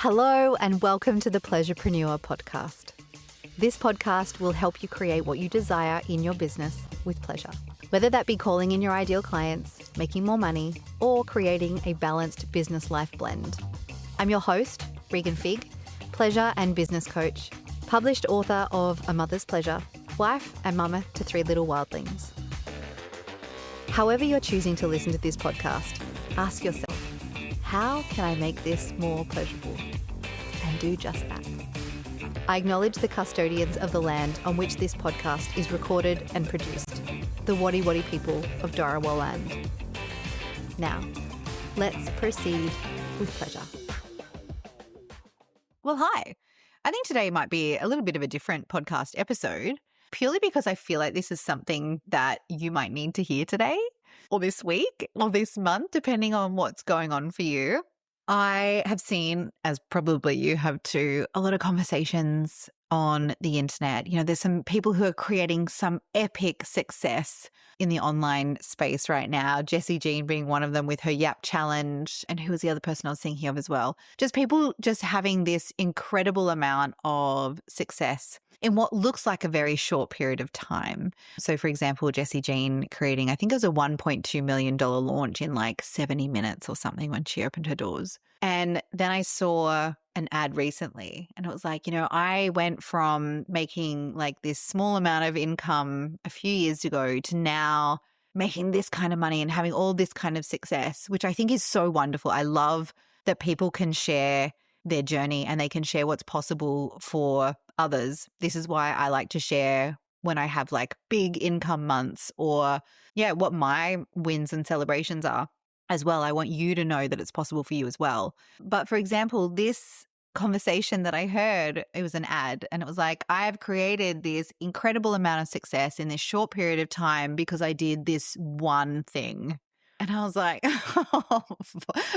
Hello and welcome to the Pleasurepreneur podcast. This podcast will help you create what you desire in your business with pleasure. Whether that be calling in your ideal clients, making more money, or creating a balanced business life blend. I'm your host, Regan, pleasure and business coach, published author of A Mother's Pleasure, wife and mama to 3 little wildlings. However you're choosing to listen to this podcast, ask yourself, how can I make this more pleasurable? And do just that. I acknowledge the custodians of the land on which this podcast is recorded and produced, the Wadi Wadi people of Dharawal land. Now, let's proceed with pleasure. Well, hi. I think today might be a little bit of a different podcast episode, purely because I feel like this is something that you might need to hear today, or this week, or this month, depending on what's going on for you. I have seen, as probably you have too, a lot of conversations on the internet. You know, there's some people who are creating some epic success in the online space right now. Jessie Jean being one of them with her Yap challenge. And who was the other person I was thinking of as well? Just people just having this incredible amount of success in what looks like a very short period of time. So for example, Jessie Jean creating, I think it was a $1.2 million launch in like 70 minutes or something when she opened her doors. And then I saw an ad recently and it was like, you know, I went from making like this small amount of income a few years ago to now making this kind of money and having all this kind of success, which I think is so wonderful. I love that people can share their journey and they can share what's possible for others. This is why I like to share when I have like big income months or what my wins and celebrations are as well. I want you to know that it's possible for you as well. But for example, this conversation that I heard, it was an ad and it was like, I have created this incredible amount of success in this short period of time because I did this one thing. And I was like, oh,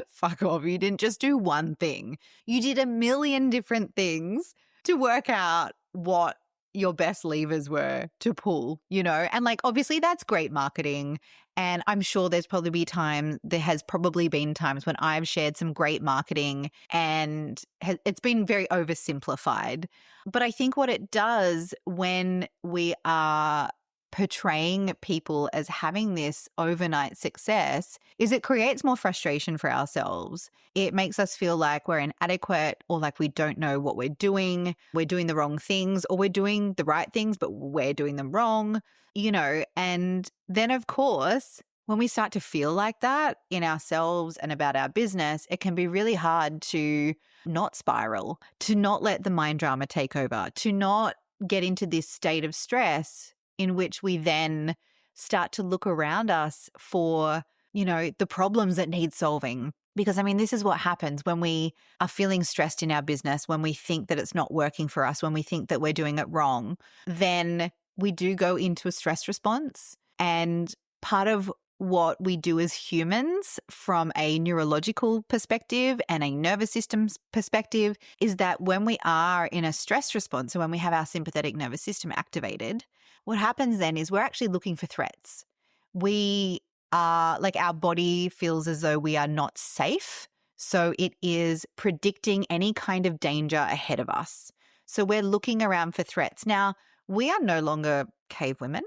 fuck off. You didn't just do one thing. You did a million different things to work out what your best levers were to pull, you know? And like, obviously that's great marketing. And I'm sure there has probably been times when I've shared some great marketing and it's been very oversimplified. But I think what it does when we are portraying people as having this overnight success is it creates more frustration for ourselves. It makes us feel like we're inadequate or like we don't know what we're doing the wrong things, or we're doing the right things, but we're doing them wrong, you know. And then of course, when we start to feel like that in ourselves and about our business, it can be really hard to not spiral, to not let the mind drama take over, to not get into this state of stress in which we then start to look around us for, you know, the problems that need solving. Because I mean, this is what happens when we are feeling stressed in our business, when we think that it's not working for us, when we think that we're doing it wrong, then we do go into a stress response. And part of what we do as humans from a neurological perspective and a nervous system perspective is that when we are in a stress response, so when we have our sympathetic nervous system activated, what happens then is we're actually looking for threats. We are like, our body feels as though we are not safe. So it is predicting any kind of danger ahead of us. So we're looking around for threats. Now, we are no longer cave women.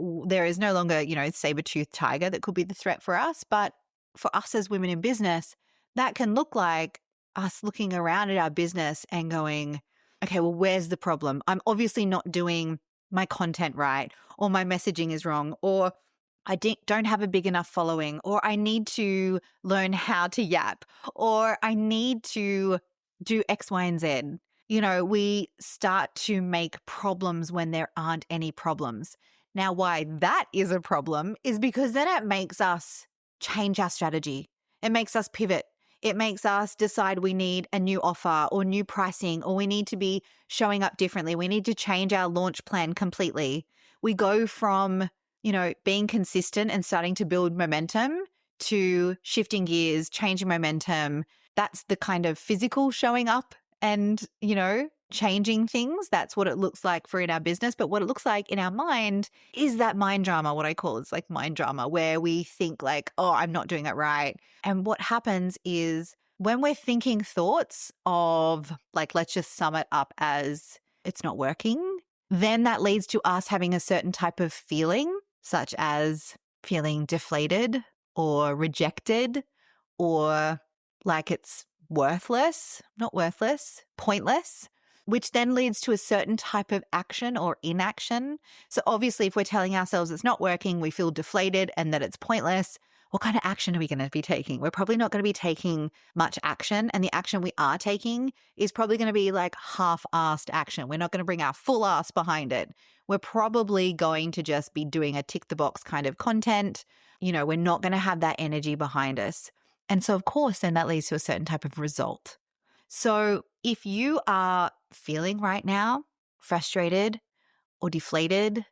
There is no longer, you know, saber-toothed tiger that could be the threat for us. But for us as women in business, that can look like us looking around at our business and going, okay, well, where's the problem? I'm obviously not doing my content right, or my messaging is wrong, or I don't have a big enough following, or I need to learn how to yap, or I need to do X, Y, and Z. You know, we start to make problems when there aren't any problems. Now, why that is a problem is because then it makes us change our strategy. It makes us pivot. It makes us decide we need a new offer or new pricing, or we need to be showing up differently. We need to change our launch plan completely. We go from, you know, being consistent and starting to build momentum to shifting gears, changing momentum. That's the kind of physical showing up and, you know, changing things. That's what it looks like for in our business. But what it looks like in our mind is that mind drama, what I call it's like mind drama, where we think like, oh, I'm not doing it right. And what happens is when we're thinking thoughts of, like, let's just sum it up as it's not working, then that leads to us having a certain type of feeling, such as feeling deflated or rejected or like it's pointless, which then leads to a certain type of action or inaction. So obviously, if we're telling ourselves it's not working, we feel deflated and that it's pointless, what kind of action are we going to be taking? We're probably not going to be taking much action. And the action we are taking is probably going to be like half-assed action. We're not going to bring our full ass behind it. We're probably going to just be doing a tick the box kind of content. We're not going to have that energy behind us. And so, of course, then that leads to a certain type of result. So if you are feeling right now frustrated or deflated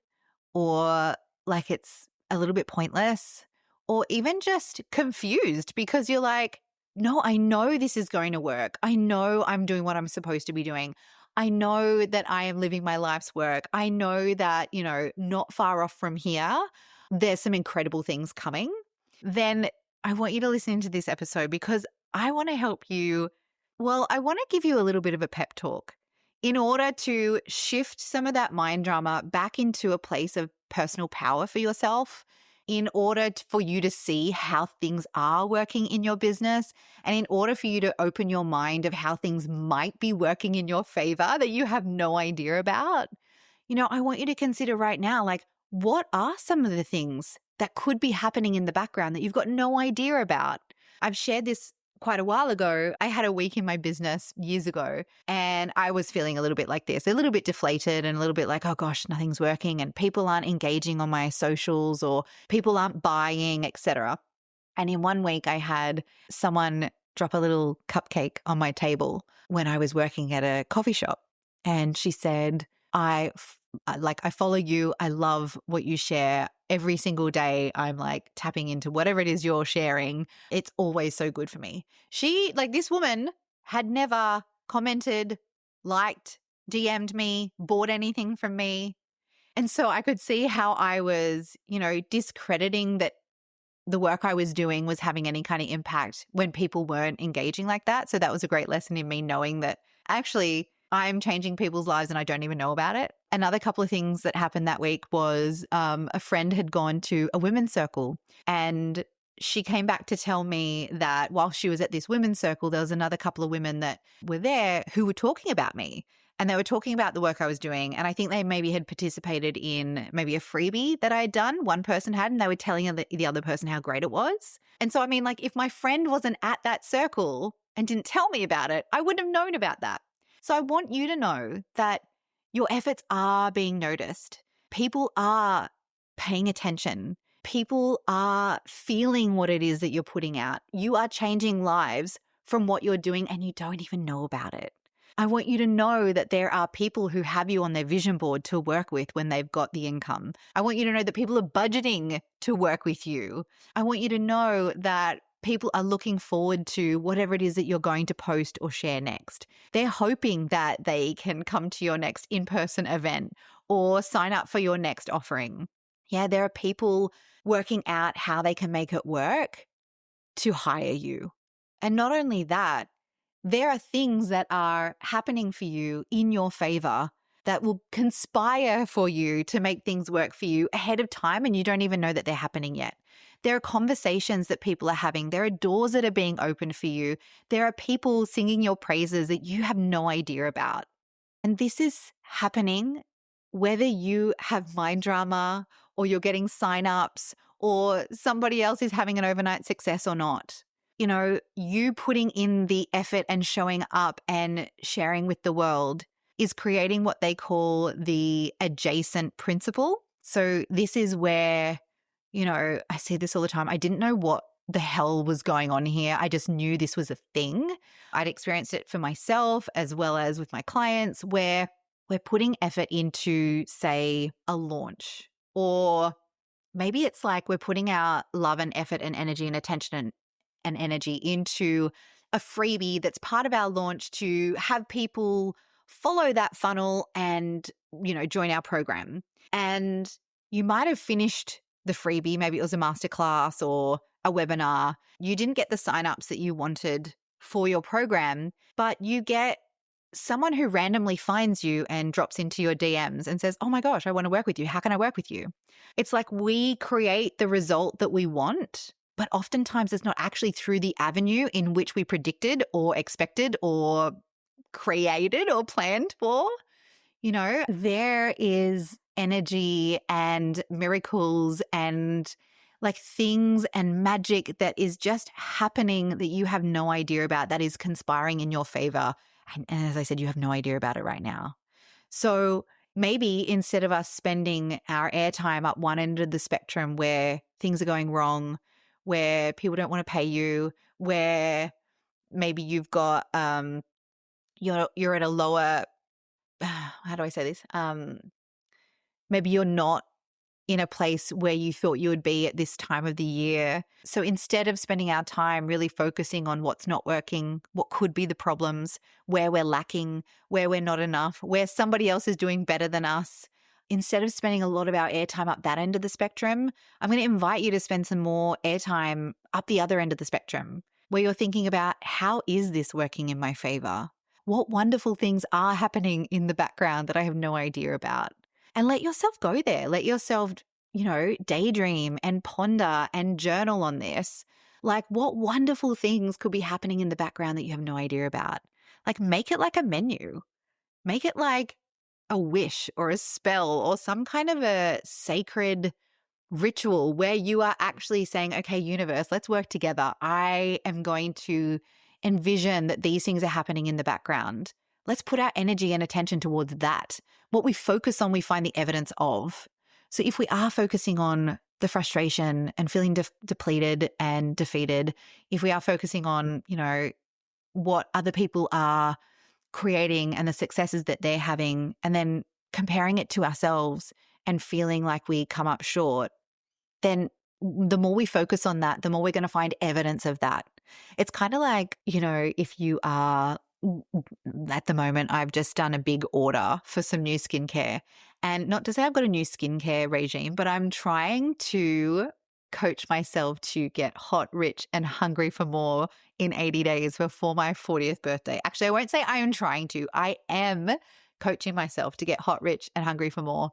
or like it's a little bit pointless or even just confused because you're like, no, I know this is going to work. I know I'm doing what I'm supposed to be doing. I know that I am living my life's work. I know that, not far off from here, there's some incredible things coming. Then I want you to listen to this episode because I want to help you. Well, I want to give you a little bit of a pep talk in order to shift some of that mind drama back into a place of personal power for yourself, in order for you to see how things are working in your business, and in order for you to open your mind of how things might be working in your favor that you have no idea about. I want you to consider right now, like, what are some of the things that could be happening in the background that you've got no idea about? I've shared this quite a while ago. I had a week in my business years ago and I was feeling a little bit like this, a little bit deflated and a little bit like, oh gosh, nothing's working and people aren't engaging on my socials or people aren't buying, etc. And in one week I had someone drop a little cupcake on my table when I was working at a coffee shop. And she said, I follow you. I love what you share. Every single day, I'm like tapping into whatever it is you're sharing. It's always so good for me. This woman had never commented, liked, DM'd me, bought anything from me. And so I could see how I was, discrediting that the work I was doing was having any kind of impact when people weren't engaging like that. So that was a great lesson in me knowing that actually I'm changing people's lives and I don't even know about it. Another couple of things that happened that week was a friend had gone to a women's circle and she came back to tell me that while she was at this women's circle, there was another couple of women that were there who were talking about me. And they were talking about the work I was doing. And I think they maybe had participated in maybe a freebie that I had done. One person had, and they were telling the other person how great it was. And so, if my friend wasn't at that circle and didn't tell me about it, I wouldn't have known about that. So I want you to know that your efforts are being noticed. People are paying attention. People are feeling what it is that you're putting out. You are changing lives from what you're doing and you don't even know about it. I want you to know that there are people who have you on their vision board to work with when they've got the income. I want you to know that people are budgeting to work with you. I want you to know that people are looking forward to whatever it is that you're going to post or share next. They're hoping that they can come to your next in-person event or sign up for your next offering. Yeah, there are people working out how they can make it work to hire you. And not only that, there are things that are happening for you in your favor that will conspire for you to make things work for you ahead of time and you don't even know that they're happening yet. There are conversations that people are having. There are doors that are being opened for you. There are people singing your praises that you have no idea about. And this is happening whether you have mind drama or you're getting signups or somebody else is having an overnight success or not. You putting in the effort and showing up and sharing with the world is creating what they call the adjacent principle. So this is where, I see this all the time. I didn't know what the hell was going on here. I just knew this was a thing. I'd experienced it for myself as well as with my clients where we're putting effort into, say, a launch, or maybe it's like we're putting our love and effort and energy and attention and energy into a freebie that's part of our launch to have people follow that funnel and, join our program. And you might have finished the freebie. Maybe it was a masterclass or a webinar. You didn't get the signups that you wanted for your program, but you get someone who randomly finds you and drops into your DMs and says, oh my gosh, I want to work with you. How can I work with you? It's like we create the result that we want, but oftentimes it's not actually through the avenue in which we predicted or expected or created or planned for. You know, there is energy and miracles and like things and magic that is just happening that you have no idea about, that is conspiring in your favor. And as I said, you have no idea about it right now. So maybe instead of us spending our airtime up one end of the spectrum where things are going wrong, where people don't want to pay you, where maybe you've got you're at a lower how do I say this? Maybe you're not in a place where you thought you would be at this time of the year. So instead of spending our time really focusing on what's not working, what could be the problems, where we're lacking, where we're not enough, where somebody else is doing better than us, instead of spending a lot of our airtime up that end of the spectrum, I'm going to invite you to spend some more airtime up the other end of the spectrum, where you're thinking about, how is this working in my favor? What wonderful things are happening in the background that I have no idea about? And let yourself go there. Let yourself, daydream and ponder and journal on this. Like, what wonderful things could be happening in the background that you have no idea about? Like, make it like a menu. Make it like a wish or a spell or some kind of a sacred ritual where you are actually saying, okay, universe, let's work together. I am going to envision that these things are happening in the background. Let's put our energy and attention towards that. What we focus on, we find the evidence of. So if we are focusing on the frustration and feeling depleted and defeated, if we are focusing on, what other people are creating and the successes that they're having, and then comparing it to ourselves and feeling like we come up short, then the more we focus on that, the more we're going to find evidence of that. It's kind of like, if you are, at the moment, I've just done a big order for some new skincare. And not to say I've got a new skincare regime, but I'm trying to coach myself to get hot, rich, and hungry for more in 80 days before my 40th birthday. Actually, I won't say I am trying to. I am coaching myself to get hot, rich, and hungry for more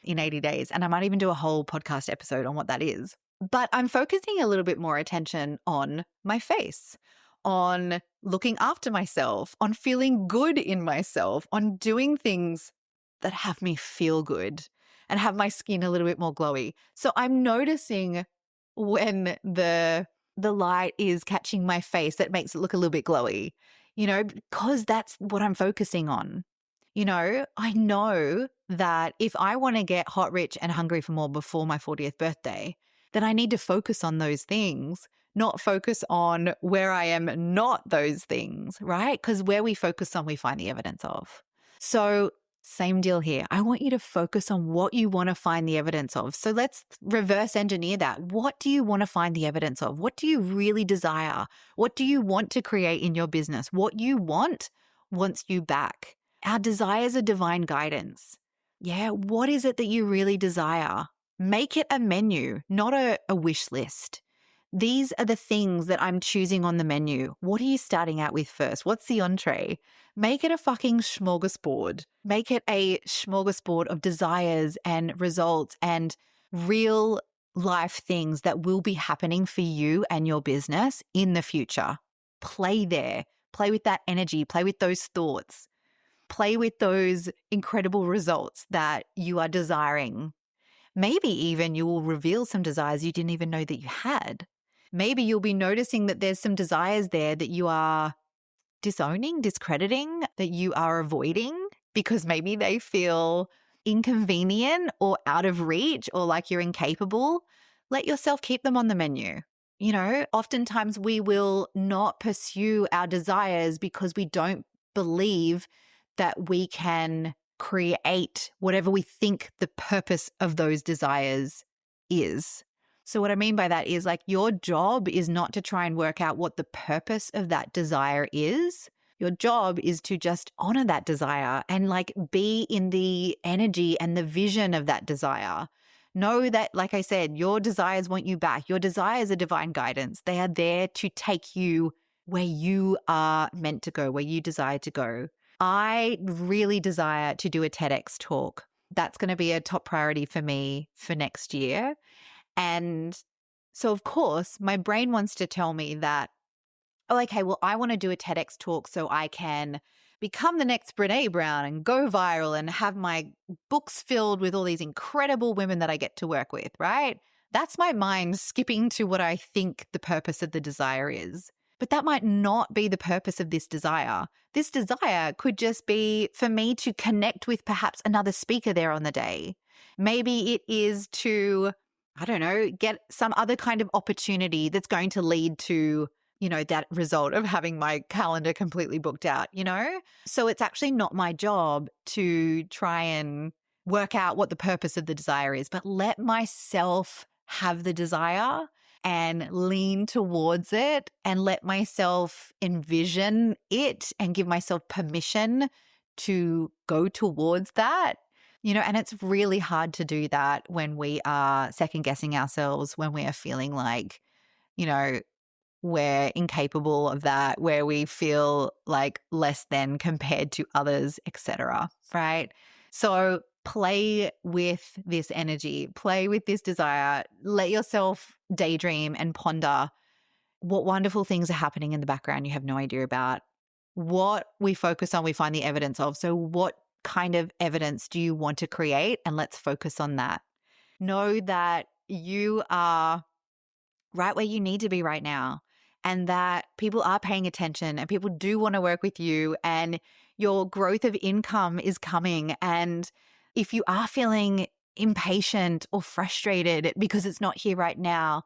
in 80 days. And I might even do a whole podcast episode on what that is. But I'm focusing a little bit more attention on my face, on looking after myself, on feeling good in myself, on doing things that have me feel good and have my skin a little bit more glowy. So I'm noticing when the light is catching my face that makes it look a little bit glowy, because that's what I'm focusing on. I know that if I want to get hot, rich, and hungry for more before my 40th birthday, then I need to focus on those things, not focus on where I am not those things, right? Because where we focus on, we find the evidence of. So same deal here. I want you to focus on what you want to find the evidence of. So let's reverse engineer that. What do you want to find the evidence of? What do you really desire? What do you want to create in your business? What you want wants you back. Our desires are divine guidance. Yeah, what is it that you really desire? Make it a menu, not a wish list. These are the things that I'm choosing on the menu. What are you starting out with first? What's the entree? Make it a fucking smorgasbord. Make it a smorgasbord of desires and results and real life things that will be happening for you and your business in the future. Play there. Play with that energy. Play with those thoughts. Play with those incredible results that you are desiring. Maybe even you will reveal some desires you didn't even know that you had. Maybe you'll be noticing that there's some desires there that you are disowning, discrediting, that you are avoiding because maybe they feel inconvenient or out of reach or like you're incapable. Let yourself keep them on the menu. Oftentimes we will not pursue our desires because we don't believe that we can create whatever we think the purpose of those desires is. So what I mean by that is like your job is not to try and work out what the purpose of that desire is. Your job is to just honor that desire and like be in the energy and the vision of that desire. Know that, like I said, your desires want you back. Your desires are divine guidance. They are there to take you where you are meant to go, where you desire to go. I really desire to do a TEDx talk. That's going to be a top priority for me for next year. And so, of course, my brain wants to tell me that, oh, okay, well, I want to do a TEDx talk so I can become the next Brene Brown and go viral and have my books filled with all these incredible women that I get to work with, right? That's my mind skipping to what I think the purpose of the desire is. But that might not be the purpose of this desire. This desire could just be for me to connect with perhaps another speaker there on the day. Maybe it is to, I don't know, get some other kind of opportunity that's going to lead to, that result of having my calendar completely booked out, So it's actually not my job to try and work out what the purpose of the desire is, but let myself have the desire and lean towards it and let myself envision it and give myself permission to go towards that. And it's really hard to do that when we are second guessing ourselves, when we are feeling like, we're incapable of that, where we feel like less than compared to others, etc. Right? So play with this energy, play with this desire, let yourself daydream and ponder what wonderful things are happening in the background you have no idea about. What we focus on, we find the evidence of. So what kind of evidence do you want to create? And let's focus on that. Know that you are right where you need to be right now, and that people are paying attention and people do want to work with you, and your growth of income is coming. And if you are feeling impatient or frustrated because it's not here right now,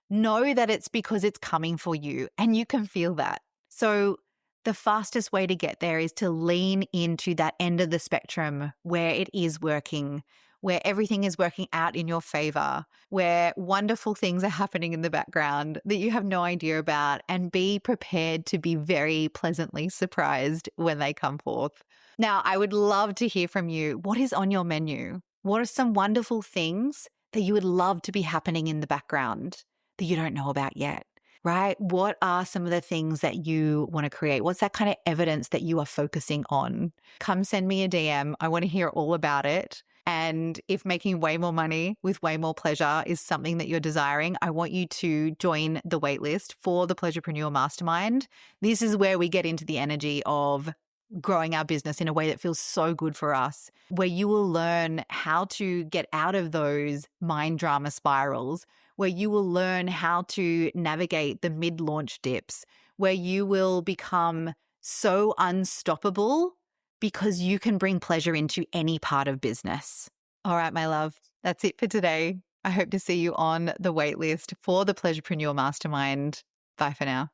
know that it's because it's coming for you and you can feel that. So the fastest way to get there is to lean into that end of the spectrum where it is working, where everything is working out in your favor, where wonderful things are happening in the background that you have no idea about, and be prepared to be very pleasantly surprised when they come forth. Now, I would love to hear from you. What is on your menu? What are some wonderful things that you would love to be happening in the background that you don't know about yet? Right? What are some of the things that you want to create? What's that kind of evidence that you are focusing on? Come send me a DM. I want to hear all about it. And if making way more money with way more pleasure is something that you're desiring, I want you to join the waitlist for the Pleasurepreneur Mastermind. This is where we get into the energy of growing our business in a way that feels so good for us, where you will learn how to get out of those mind drama spirals, where you will learn how to navigate the mid-launch dips, where you will become so unstoppable because you can bring pleasure into any part of business. All right, my love, that's it for today. I hope to see you on the waitlist for the Pleasurepreneur Mastermind. Bye for now.